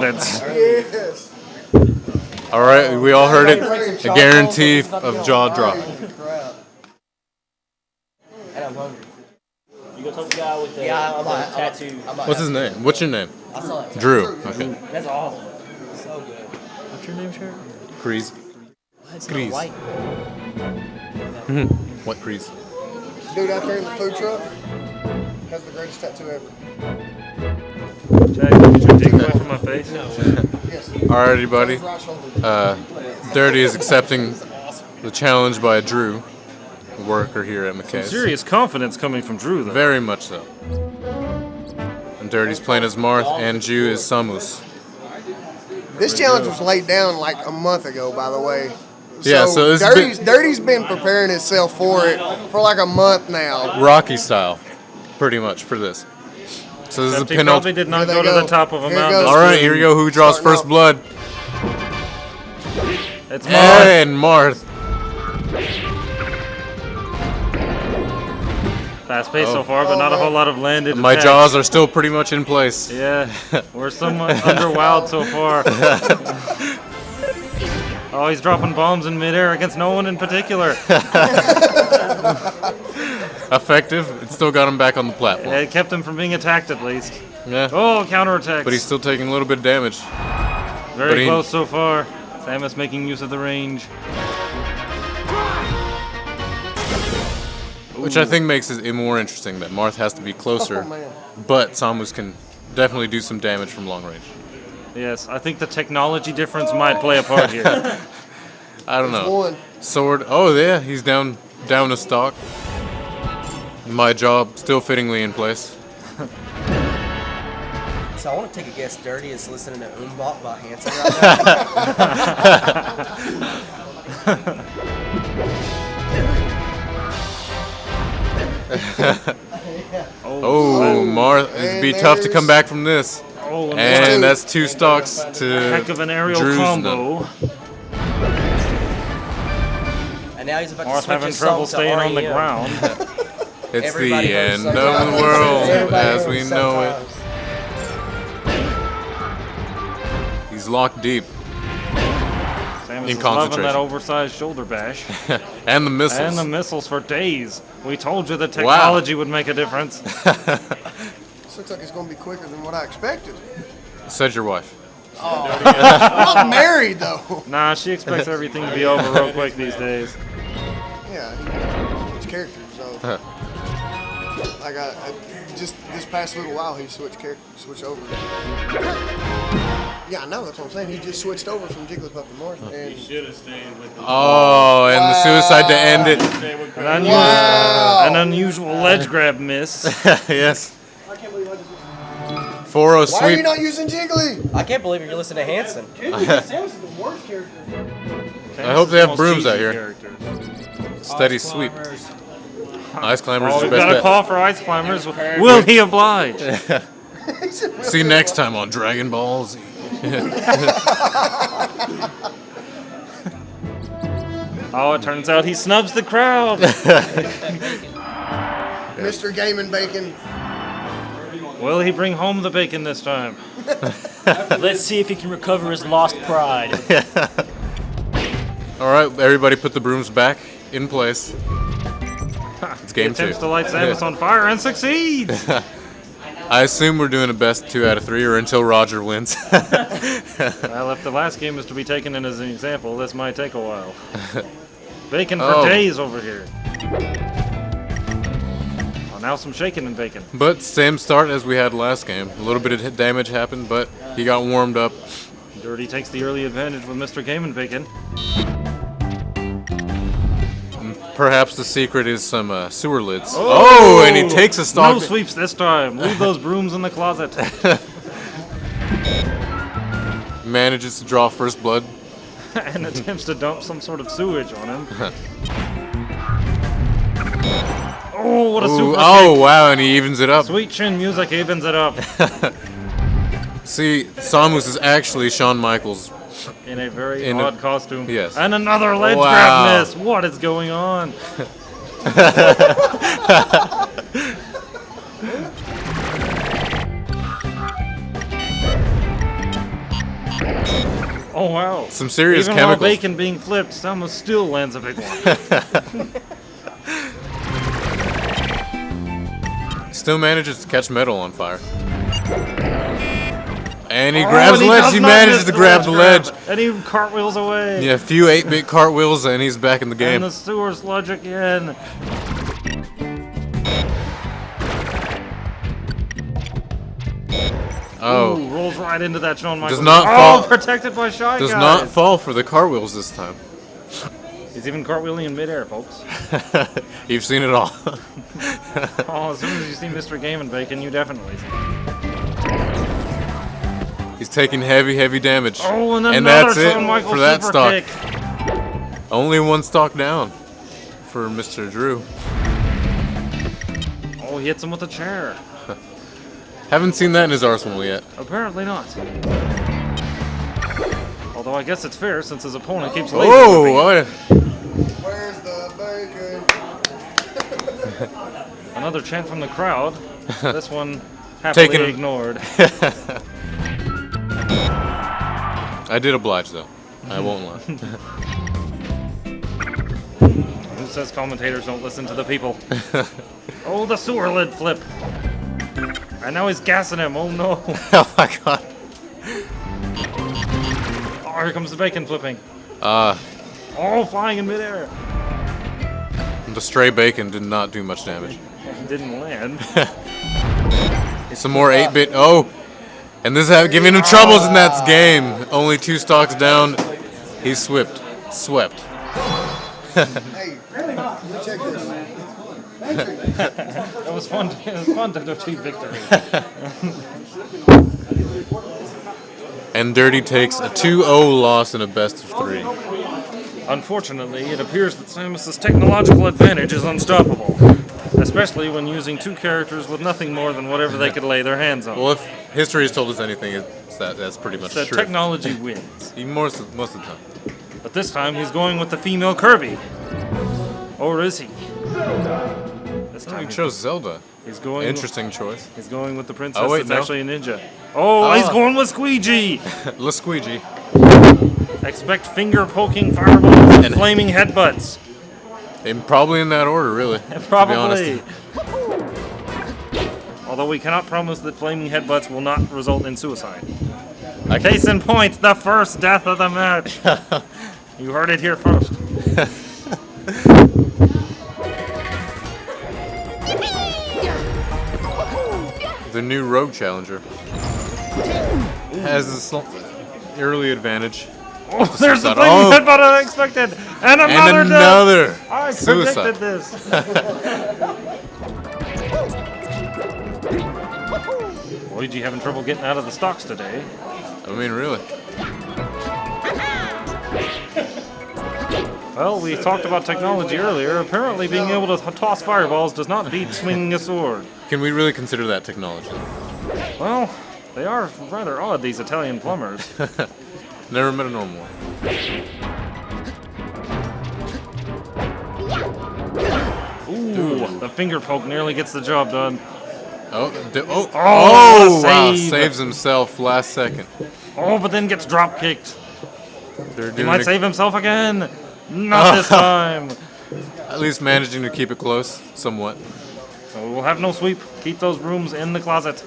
Yes. All right, we all heard it. A guarantee of jaw drop. And I'm hungry. You go talk to the guy with the, tattoo. What's his name? What's your name? I saw that. Drew. Okay. That's awesome. So good. What's your name, Sher? Crease. It's Crease. white. What Crease? Dude out there in the food truck has the greatest tattoo ever. Jack, get your dick away from my face. Yes. Alrighty, buddy. Right shoulder. Dirty is accepting the challenge by Drew, a worker here at McKay's. Serious confidence coming from Drew, though. Very much so. And Dirty's playing as Marth, and Jew is Samus. This challenge was laid down like a month ago, by the way. Yeah, so this Dirty's been preparing himself for it for like a month now. Rocky style, pretty much, for this. So this is a Except he probably did not Here go they to go. the top of a Here it mountain. goes. All right, here we go. Who draws Starting first off. blood? It's Marth. And Marth. Fast pace so far, but not a whole lot of landed My attacks. jaws are still pretty much in place. Yeah, we're somewhat underwowed so far. Oh, he's dropping bombs in midair against no one in particular. Effective. It still got him back on the platform. It kept him from being attacked at least. Yeah. Oh, counterattacks. But he's still taking a little bit of damage. Very close so far. Samus making use of the range. Which I think makes it more interesting that Marth has to be closer, Oh, man. but Samus can definitely do some damage from long range. Yes, I think the technology difference might play a part here. I don't know. One. Sword. Oh yeah, he's down a stock. My jaw still fittingly in place. So I want to take a guess. Dirty is listening to Umbop by Hanson right now. Oh, Marth, it'd be And tough to come there's- back from this. Oh, And that's 2 stocks to heck of an aerial Drew's combo. And now he's about to Marth switch having his trouble song to staying on the REM. ground. It's Everybody the hurts end of sometimes. the world Everybody as we hurts know it. sometimes. He's locked deep. Samus In is loving concentration. that oversized shoulder bash. And the missiles. And the missiles for days. We told you the technology would make a difference. This looks like it's going to be quicker than what I expected. Said your wife. I'm not married, though. Nah, she expects everything to be over real quick these days. Yeah, he switched characters, so. Like just this past little while, he switched over. Yeah, I know, that's what I'm saying. He just switched over from Jigglypuff to Marth. And Should have stayed with the Oh, and the suicide to end it. stay with An unusual ledge grab miss. Yes. I can't believe I just. 4-0 Why are you sweep. not using Jiggly? I can't believe you're listening to Hanson. Samus is the worst character. I hope they have Most brooms out cheesy here. characters. Steady sweep. Ice climbers Oh, is we've your got a best call for ice climbers. Will he oblige? bet. See you next time on Dragon Ball Z. Oh, it turns out he snubs the crowd. Mr. Game and Bacon. Will he bring home the bacon this time? Let's see if he can recover his lost pride. All right, everybody put the brooms back in place. It's He game 2. attempts to light Samus on fire and succeeds. I assume we're doing a best 2 out of 3 or until Roger wins. Well, if the last game is to be taken in as an example, this might take a while. Bacon for Oh. days over here. Oh, now some shaking and bacon. But same start as we had last game. A little bit of damage happened, but he got warmed up. Dirty takes the early advantage with Mr. Game and Bacon. Perhaps the secret is some sewer lids. Oh, and he takes a stock. No sweeps this time. Leave those brooms in the closet. Manages to draw first blood. And attempts to dump some sort of sewage on him. Oh, what a Ooh, super oh, kick. wow, and he evens it up. Sweet chin music evens it up. See, Samus is actually Shawn Michaels. In a very In a- odd costume. yes. And another ledge Wow. grab miss. What is going on? Oh wow! Some serious Even chemicals. while Bacon being flipped, Selma still lands a big one. Still manages to catch metal on fire. And he grabs and the ledge. does He not manages miss to the grab the ledge. And he cartwheels away. Yeah, a few 8-bit cartwheels, and he's back in the game. And the sewer sludge again. Oh. Ooh, rolls right into that Shawn Michaels. Does not fall. Protected by Shy Does Guys. not fall for the cartwheels this time. He's even cartwheeling in midair, folks. You've seen it all. Oh, as soon as you see Mr. Game and Bacon, you definitely see. He's taking heavy damage. Oh, and and another that's it Shawn Michaels for that super stock. kick. Only one stock down for Mr. Drew. Oh, he hits him with a chair. Haven't seen that in his arsenal yet. Apparently not. Although I guess it's fair since his opponent keeps laser Oh, whipping. Where's the bacon? Another chant from the crowd. This one happily ignored. I did oblige though. I won't lie. Who says commentators don't listen to the people? Oh, the sewer lid flip. And now he's gassing him. Oh no. Oh my god. Oh, here comes the bacon flipping. Uh, Oh, flying in midair. the stray bacon did not do much damage. Didn't land. Some more 8-bit. Oh, and this is giving him troubles in that game. Only 2 stocks down. He's swept. Hey, let me check this. It was fun. It was fun to achieve victory. And Dirty takes a 2-0 loss in a best of 3. Unfortunately, it appears that Samus's technological advantage is unstoppable, especially when using 2 characters with nothing more than whatever they could lay their hands on. Well, if history has told us anything, it's that's pretty much So true. technology wins. Most of the time. But this time he's going with the female Kirby. Or is he? This Oh, time he chose Zelda. he's going. Interesting choice. He's going with the princess. Oh, wait, that's no. actually a ninja. Oh, he's going with Squeegee. La Squeegee. Expect finger poking fireballs and flaming headbutts. And probably in that order, really. To be Probably. honest. Although we cannot promise that flaming headbutts will not result in suicide. Case in point, the first death of the match. You heard it here first. The new Rogue Challenger has this early advantage. Oh, there's the flaming headbutt unexpected. And another death. Another I suicide. predicted this. Luigi having trouble getting out of the stocks today. I mean, really. Well, we talked about technology earlier. Apparently being able to toss fireballs does not beat swinging a sword. Can we really consider that technology? Well, they are rather odd, these Italian plumbers. Never met a normal one. Ooh, the finger poke nearly gets the job done. Oh, Oh, wow. save. Saves himself last second. Oh, but then gets drop kicked. They're He doing might it- save himself again. Not this time. At least managing to keep it close, somewhat. So we'll have no sweep. Keep those brooms in the closet.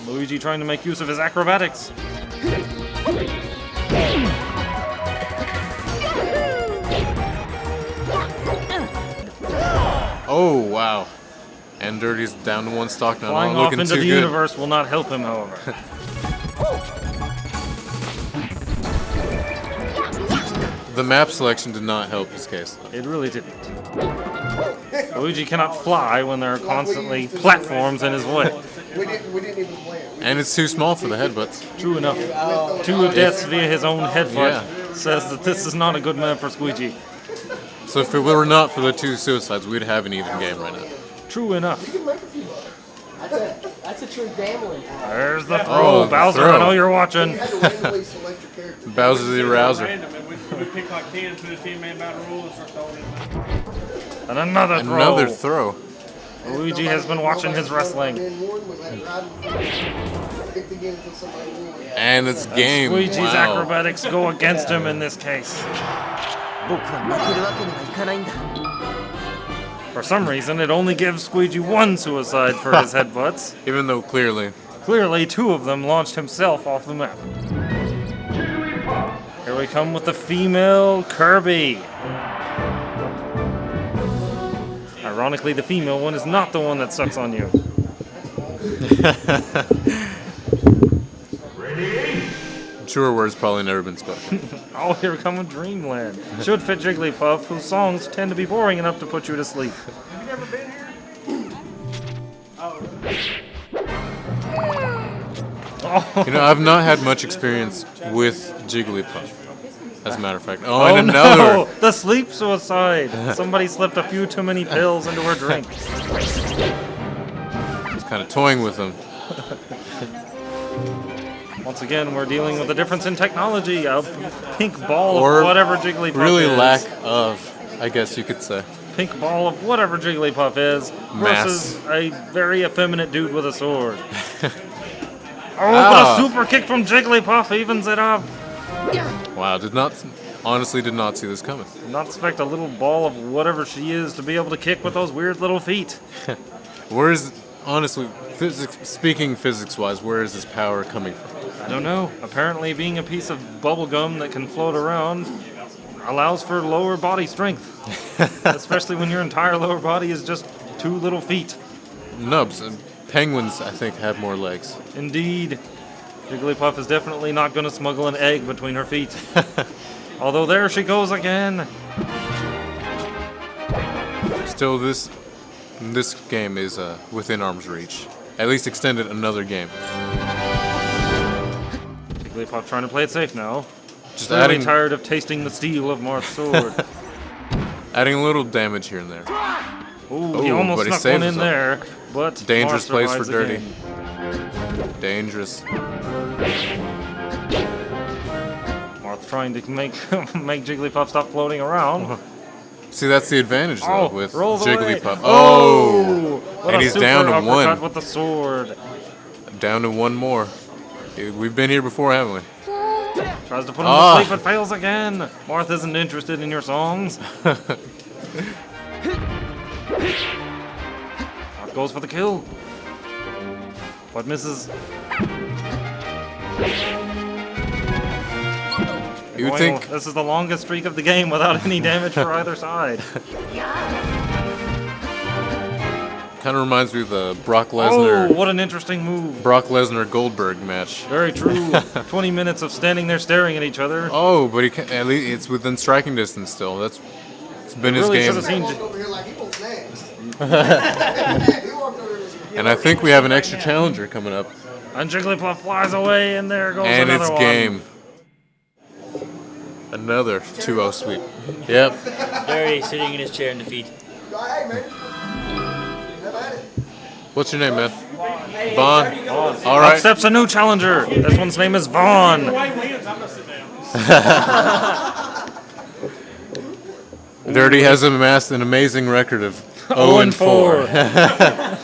Luigi trying to make use of his acrobatics. Oh, wow. And Dirty's down to 1 stock now. Flying Not off looking into too the good. universe will not help him, however. The map selection did not help his case. It really didn't. Luigi cannot fly when there are constantly platforms in his way. We didn't even plan. And it's too small for the headbutts. True enough. 2 deaths via his own headbutt Yeah. says that this is not a good map for Squeegee. So if it were not for the 2 suicides, we'd have an even game right now. True enough. That's a true gambling. There's the throw. Oh, Bowser, throw. I know you're watching. You had to randomly select your character. Bowser the Rouser. Random, and we pick like 10 to the 10-man battle rule and start throwing it. And another throw. Another throw. Luigi has been watching his wrestling. And it's game. Luigi's Wow. acrobatics go against him in this case. 僕は負けるわけにはいかないんだ For some reason, it only gives Squeegee one suicide for his headbutts. Even though clearly. Clearly, two of them launched himself off the map. Here we come with the female Kirby. Ironically, the female one is not the one that sucks on you. Truer words probably never been spoken. Oh, here come with Dreamland. Should fit Jigglypuff, whose songs tend to be boring enough to put you to sleep. Have you never been here? You know, I've not had much experience with Jigglypuff, as a matter of fact. Oh, and another. No! The sleep suicide! Somebody slipped a few too many pills into her drink. Just kind of toying with them. Once again, we're dealing with a difference in technology. A pink ball Or of whatever Jigglypuff really is. lack of, I guess you could say. Pink ball of whatever Jigglypuff is versus a very effeminate dude with a sword. Oh, but a super kick from Jigglypuff evens it up. Wow, honestly did not see this coming. Did not expect a little ball of whatever she is to be able to kick with those weird little feet. Honestly, speaking physics-wise, where is this power coming from? I don't know. Apparently being a piece of bubble gum that can float around allows for lower body strength. Especially when your entire lower body is just two little feet. Nubs. Penguins, I think, have more legs. Indeed. Jigglypuff is definitely not going to smuggle an egg between her feet. Although there she goes again. Still, this game is within arm's reach. At least extended another game. Jigglypuff trying to play it safe now. Just Clearly tired of tasting the steel of Marth's sword. adding a little damage here and there. Ooh, he almost but he snuck saved one in himself. there, but Dangerous Marth place for survives Dirty. again. Dangerous. Marth trying to make Jigglypuff stop floating around. See, that's the advantage though Oh, with rolls away. Jigglypuff. Oh! What And a he's super down to uppercut one. with the sword. Down to one more. We've been here before, haven't we? Tries to put him to sleep but fails again. Marth isn't interested in your songs. Marth goes for the kill. But misses. You would think This is the longest streak of the game without any damage for either side. kind of reminds me of the Brock Oh, Lesnar what an interesting move. Goldberg match. Very true. 20 minutes of standing there staring at each other. Oh, but at least it's within striking distance still. It's been his Really game. should have seen. Walked over here like he wants names. He walked over here like, And I think we have an extra challenger coming up. And Jigglypuff flies away, and there goes And another it's one. game. Another 2-0 sweep. Yep. Barry sitting in his chair in defeat. hey man, never had it. What's your name, man? Vaughn. All Up right. steps a new challenger. This one's name is Vaughn. Dirty has amassed an amazing record of 0-4. 0-4.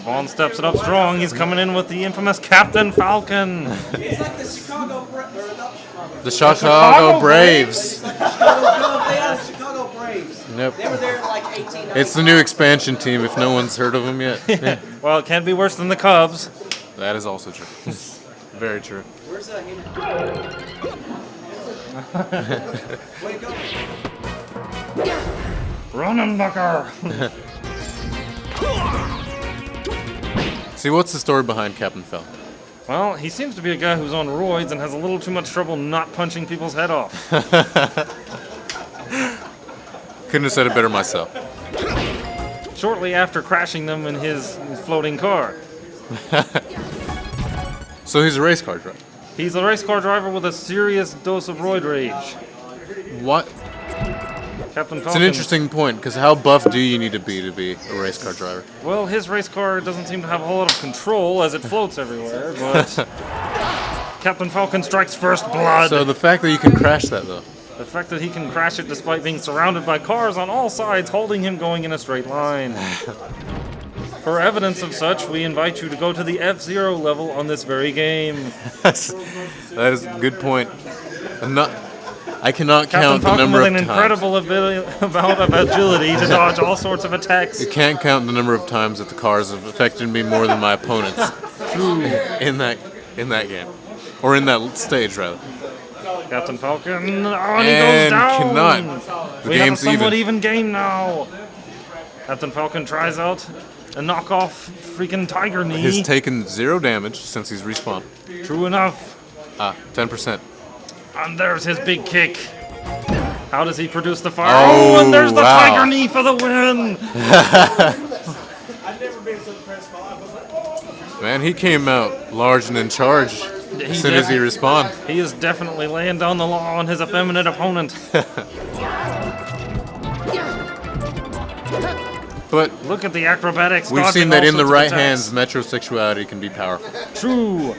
Vaughn steps it up strong. He's coming in with the infamous Captain Falcon. It's like the Chicago The Chicago Braves. They are the Chicago Braves. Yep. They were there in like 18. It's the new expansion team if no one's heard of them yet. Yeah. Well, it can't be worse than the Cubs. That is also true. Very true. Where's that? Way to go. Runenbucker. See, what's the story behind Captain Falcon? Well, he seems to be a guy who's on roids and has a little too much trouble not punching people's head off. Couldn't have said it better myself. Shortly after crashing them in his floating car. So he's a race car driver. He's a race car driver with a serious dose of roid rage. What? Captain Falcon. It's an interesting point, because how buff do you need to be a race car driver? Well, his race car doesn't seem to have a whole lot of control as it floats everywhere, but Captain Falcon strikes first blood. So the fact that you can crash that, though. The fact that he can crash it despite being surrounded by cars on all sides, holding him going in a straight line. For evidence of such, we invite you to go to the F-Zero level on this very game. That is a good point. I cannot Captain count the Falcon number with of an times. incredible amount of agility to dodge all sorts of attacks. You can't count the number of times that the cars have affected me more than my opponents in that game, or in that stage rather. Captain Falcon, and he goes And down. cannot. The We have a game's somewhat even. even game now. Captain Falcon tries out a knockoff freaking Tiger Knee. He's taken 0 damage since he's respawned. True enough. 10%. And there's his big kick. How does he produce the fire? Oh, And there's the wow. Tiger Knee for the win. Man, he came out large and in charge as soon as he respawned. He is definitely laying down the law on his effeminate opponent. But Look at the acrobatics. we've dodging seen that all in the sorts of right attacks. hands, metrosexuality can be powerful. True.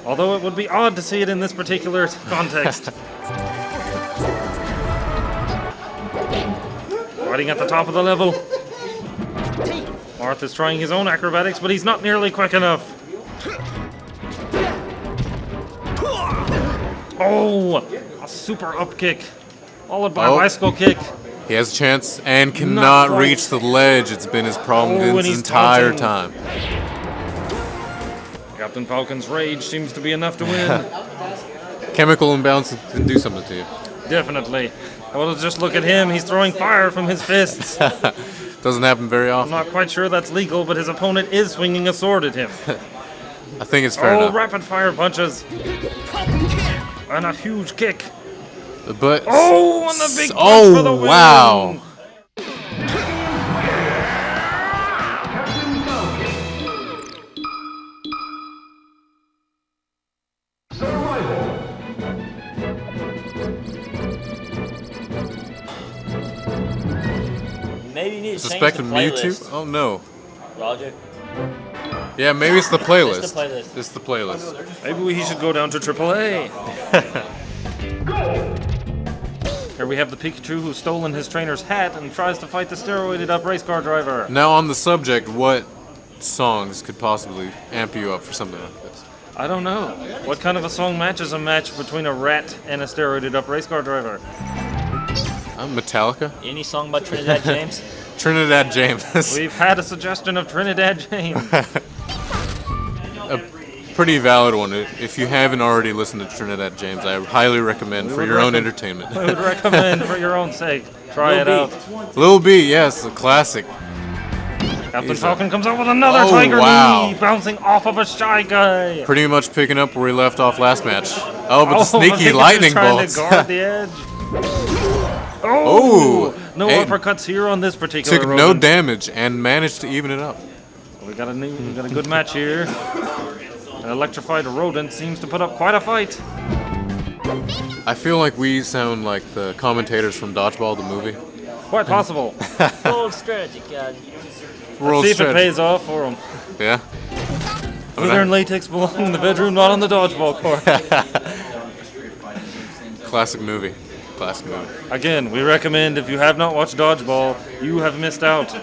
Although it would be odd to see it in this particular context. Fighting at the top of the level. Marth is trying his own acrobatics, but he's not nearly quick enough. Oh, a super up kick, followed by a Oh. bicycle kick. He has a chance and cannot quite. reach the ledge. It's been his problem Oh, and this he's entire taunting. time. Captain Falcon's rage seems to be enough to win. Chemical imbalance can do something to you. Definitely. Well, just look at him. He's throwing fire from his fists. Doesn't happen very I'm often. not quite sure that's legal, but his opponent is swinging a sword at him. I think it's fair Oh, enough. rapid fire punches. And a huge kick. But Oh, and the big punch for the win. wow. Maybe you need to Suspected change the Mewtwo? playlist, Oh no. Roger. Yeah, maybe it's the playlist. It's the playlist. It's the playlist. Maybe he should go down to AAA. Here we have the Pikachu who's stolen his trainer's hat and tries to fight the steroided up race car driver. Now on the subject, what songs could possibly amp you up for something like this? I don't know. What kind of a song matches a match between a rat and a steroided up race car driver? Metallica? Any song by Trinidad James? Trinidad James. We've had a suggestion of Trinidad James. A pretty valid one. If you haven't already listened to Trinidad James, I highly recommend for would your own recommend- entertainment. I would recommend for your own sake. Try it Lil out. Lil B, yes, a classic. Captain He's a- Falcon comes out with another Oh, Tiger wow. Knee, bouncing off of a Shy Guy. Pretty much picking up where we left off last match. Oh, but the I sneaky think he was lightning trying bolts. to guard the edge. Oh, No hey, uppercuts here on this particular took no rodent. damage and managed to even it up. We got a good match here. An electrified rodent seems to put up quite a fight. I feel like we sound like the commentators from Dodgeball, the movie. Quite possible. Bold strategy, God. World See if it strategy. pays off for him. Yeah. Leather and latex belong in the bedroom, not on the dodgeball court. Classic movie. Classic movie. Again, we recommend if you have not watched Dodgeball, you have missed out.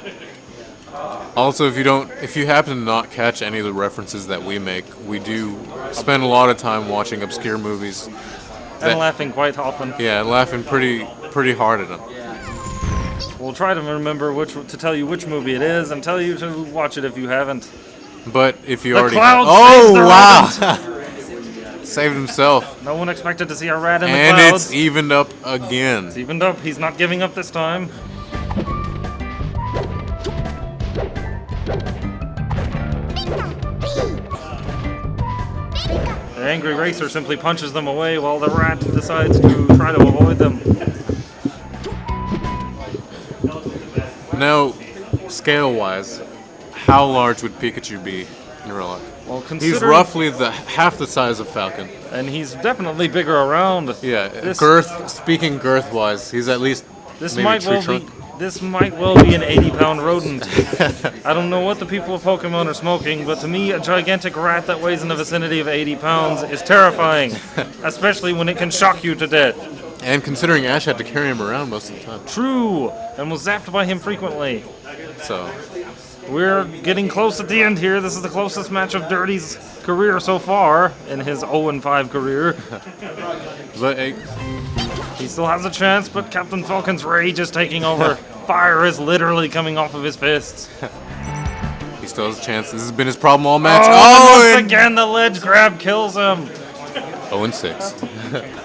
Also, if you happen to not catch any of the references that we make, we do spend a lot of time watching obscure movies. And laughing quite often. Yeah, laughing pretty hard at them. We'll try to remember to tell you which movie it is and tell you to watch it if you haven't. But if you The already cloud oh saves the wow, saved himself, No one expected to see a rat in the and clouds. it's evened up again. It's evened up. He's not giving up this time. The angry racer simply punches them away while the rat decides to try to avoid them. Now, scale-wise, how large would Pikachu be in real life? Well, He's considering, roughly half the size of Falcon. and he's definitely bigger around. Yeah, This- girth. Speaking girth-wise, he's at least This maybe might tree well trunk. be. This might well be an 80-pound rodent. I don't know what the people of Pokemon are smoking, but to me, a gigantic rat that weighs in the vicinity of 80 pounds is terrifying, especially when it can shock you to death. And considering Ash had to carry him around most of the time, True, and was zapped by him frequently. so We're getting close at the end here. This is the closest match of Dirty's career so far in his 0-5 career. But He still has a chance, but Captain Falcon's rage is taking over. Fire is literally coming off of his fists. he still has a chance. This has been his problem all match. Oh, and and once again, the ledge grab kills him. 0-6.